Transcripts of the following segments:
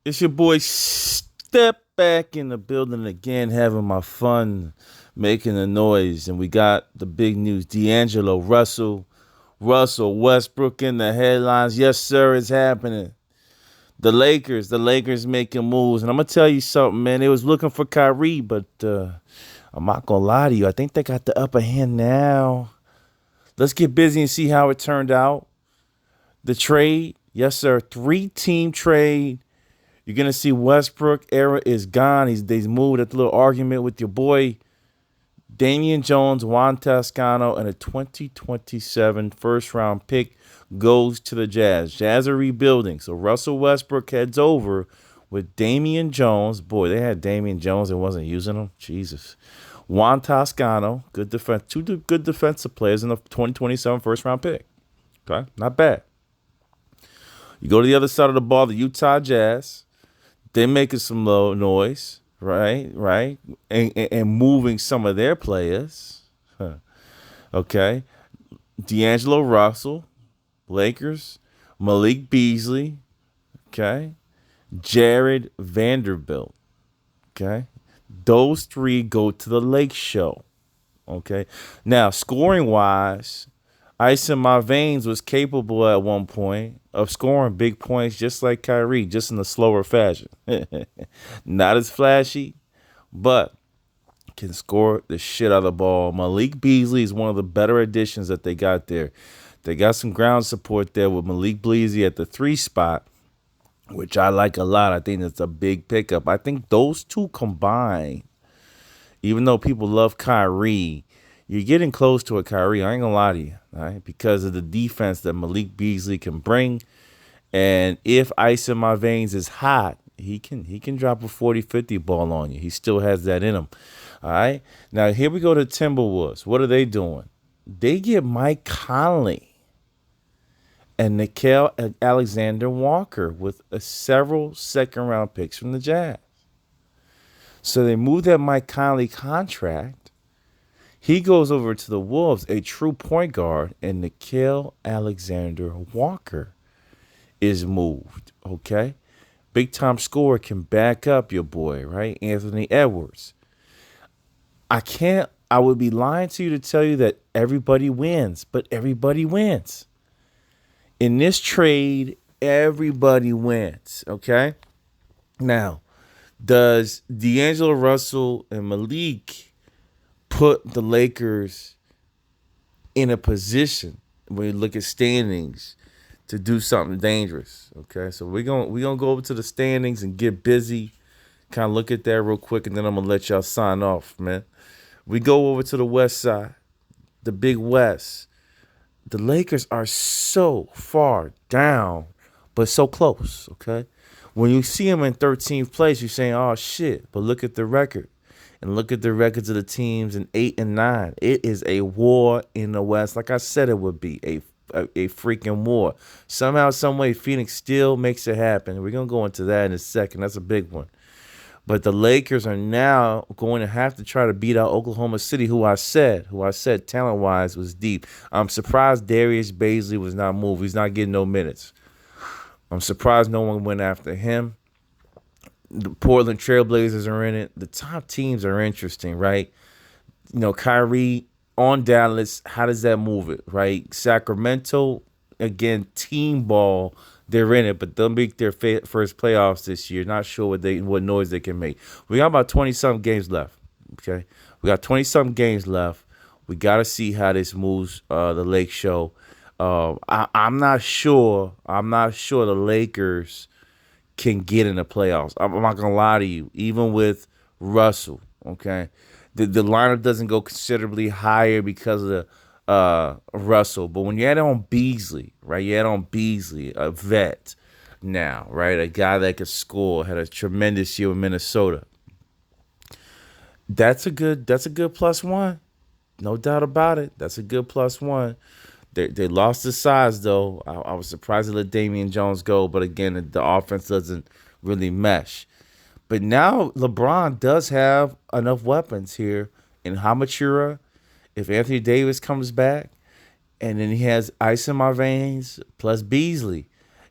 It's your boy Step back in the building again, having my fun, making the noise. And we got the big news. D'Angelo Russell Westbrook in the headlines. Yes, sir, it's happening. The Lakers making moves. And I'm gonna tell you something, man. They was looking for Kyrie, but I'm not gonna lie to you. I think they got the upper hand now. Let's get busy and see how it turned out. The trade, yes, sir. 3-team trade. You're gonna see Westbrook era is gone. He's moved at the little argument with your boy Damian Jones, Juan Toscano, and a 2027 first round pick goes to the Jazz. Jazz are rebuilding, so Russell Westbrook heads over with Damian Jones. Boy, they had Damian Jones and wasn't using him. Jesus. Juan Toscano, good defense, good defensive players in the 2027 first round pick. Okay, not bad. You go to the other side of the ball, the Utah Jazz. They're making some low noise, right, and moving some of their players. Huh. Okay, D'Angelo Russell, Lakers, Malik Beasley, okay, Jared Vanderbilt, okay. Those three go to the Lake Show, okay. Now, scoring wise, Ice in my veins was capable at one point of scoring big points just like Kyrie, just in a slower fashion. Not as flashy, but can score the shit out of the ball. Malik Beasley is one of the better additions that they got there. They got some ground support there with Malik Beasley at the 3 spot, which I like a lot. I think that's a big pickup. I think those two combined, even though people love Kyrie, you're getting close to a Kyrie. I ain't gonna lie to you, all right? Because of the defense that Malik Beasley can bring. And if ice in my veins is hot, he can drop a 40-50 ball on you. He still has that in him. All right. Now here we go to Timberwolves. What are they doing? They get Mike Conley and Nickel Alexander Walker with several second round picks from the Jazz. So they move that Mike Conley contract. He goes over to the Wolves, a true point guard, and Nickel Alexander Walker is moved. Okay. Big time scorer can back up your boy, right? Anthony Edwards. I would be lying to you to tell you that everybody wins, but everybody wins. In this trade, everybody wins. Okay. Now, does D'Angelo Russell and Malik put the Lakers in a position when you look at standings to do something dangerous? Okay, so we're gonna go over to the standings and get busy. Kind of look at that real quick, and then I'm gonna let y'all sign off, man. We go over to the West Side, the Big West. The Lakers are so far down, but so close. Okay, when you see them in 13th place, you're saying, "Oh shit!" But look at the record, and look at the records of the teams in 8 and 9. It is a war in the West, like I said it would be a freaking war. Somehow, some way, Phoenix still makes it happen. We're gonna go into that in a second. That's a big one. But the Lakers are now going to have to try to beat out Oklahoma City, who I said talent wise was deep. I'm surprised Darius Baisley was not moved. He's not getting no minutes. I'm surprised no one went after him. The Portland Trailblazers are in it. The top teams are interesting, right? Kyrie on Dallas. How does that move it, right? Sacramento, again, team ball. They're in it, but they'll make their first playoffs this year. Not sure what noise they can make. We got about 20-something games left. Okay, we got 20-something games left. We got to see how this moves. The Lake Show. I'm not sure. I'm not sure the Lakers can get in the playoffs. I'm not gonna lie to you. Even with Russell, okay, the lineup doesn't go considerably higher because of the Russell. But when you add on Beasley, right? You add on Beasley, a vet now, right? A guy that could score, had a tremendous year with Minnesota. That's a good plus one. No doubt about it. That's a good plus one. They lost the size though. I was surprised to let Damian Jones go, but again, the offense doesn't really mesh. But now LeBron does have enough weapons here in Hamatura. If Anthony Davis comes back, and then he has ice in my veins plus Beasley,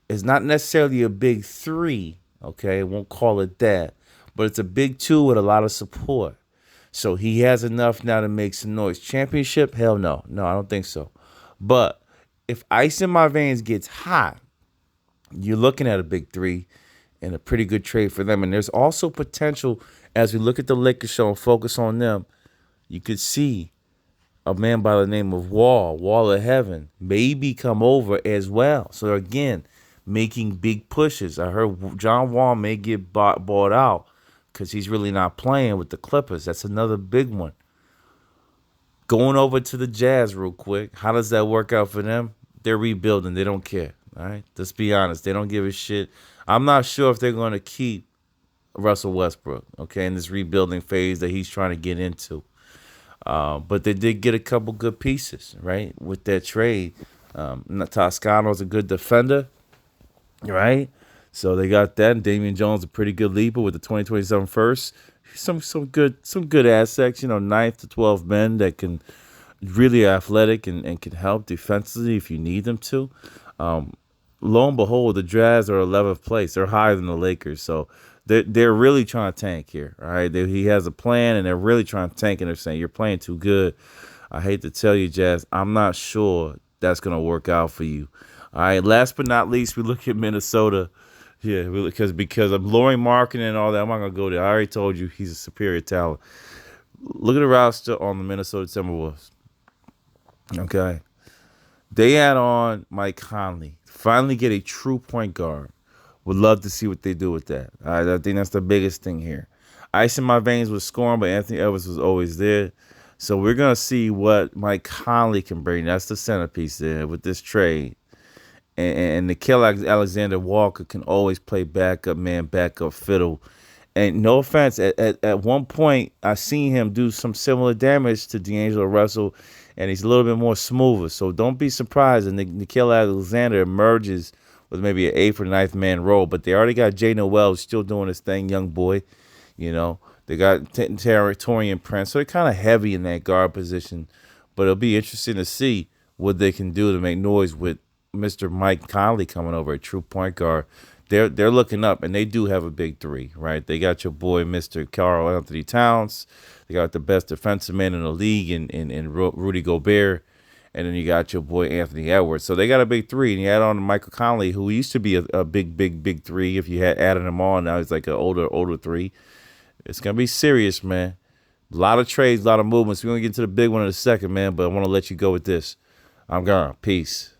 it's not necessarily a big three, Okay, I won't call it that, but it's a big two with a lot of support. So he has enough now to make some noise. Championship? Hell no. No, I don't think so. But if ice in my veins gets hot, you're looking at a big three and a pretty good trade for them. And there's also potential as we look at the Lakers show and focus on them. You could see a man by the name of Wall of Heaven, maybe come over as well. So again, making big pushes. I heard John Wall may get bought out because he's really not playing with the Clippers. That's another big one. Going over to the Jazz real quick. How does that work out for them? They're rebuilding. They don't care. All right, let's be honest. They don't give a shit. I'm not sure if they're going to keep Russell Westbrook, okay, in this rebuilding phase that he's trying to get into. But they did get a couple good pieces, right, with that trade. Toscano's a good defender, right? So they got that. And Damian Jones, a pretty good leaper with the 2027 first. Some good assets, 9th to 12 men that can really athletic and can help defensively if you need them to. Lo and behold, the Jazz are 11th place. They're higher than the Lakers, so they're really trying to tank here. All right, he has a plan, and they're really trying to tank. And they're saying you're playing too good. I hate to tell you, Jazz, I'm not sure that's gonna work out for you. All right. Last but not least, we look at Minnesota. Yeah, because of Laurie Marketing and all that. I'm not gonna go there. I already told you he's a superior talent. Look at the roster on the Minnesota Timberwolves. Okay. They add on Mike Conley. Finally get a true point guard. Would love to see what they do with that. All right, I think that's the biggest thing here. Ice in my veins was scoring, but Anthony Edwards was always there. So we're going to see what Mike Conley can bring. That's the centerpiece there with this trade. And Nickeil Alexander-Walker can always play backup man, backup fiddle. And no offense, at one point, I seen him do some similar damage to D'Angelo Russell, and he's a little bit more smoother. So don't be surprised if Nickeil Alexander emerges with maybe an 8th or 9th man role. But they already got Jay Noel still doing his thing, young boy. They got Torian Prince. So they're kind of heavy in that guard position. But it'll be interesting to see what they can do to make noise with Mr. Mike Conley coming over, a true point guard. They're looking up, and they do have a big three, right? They got your boy, Mr. Karl Anthony Towns. They got the best defensive man in the league in Rudy Gobert. And then you got your boy, Anthony Edwards. So they got a big three. And you add on to Michael Conley, who used to be a big three. If you had added him on, now he's like an older three. It's going to be serious, man. A lot of trades, a lot of movements. We're going to get to the big one in a second, man. But I want to let you go with this. I'm gone. Peace.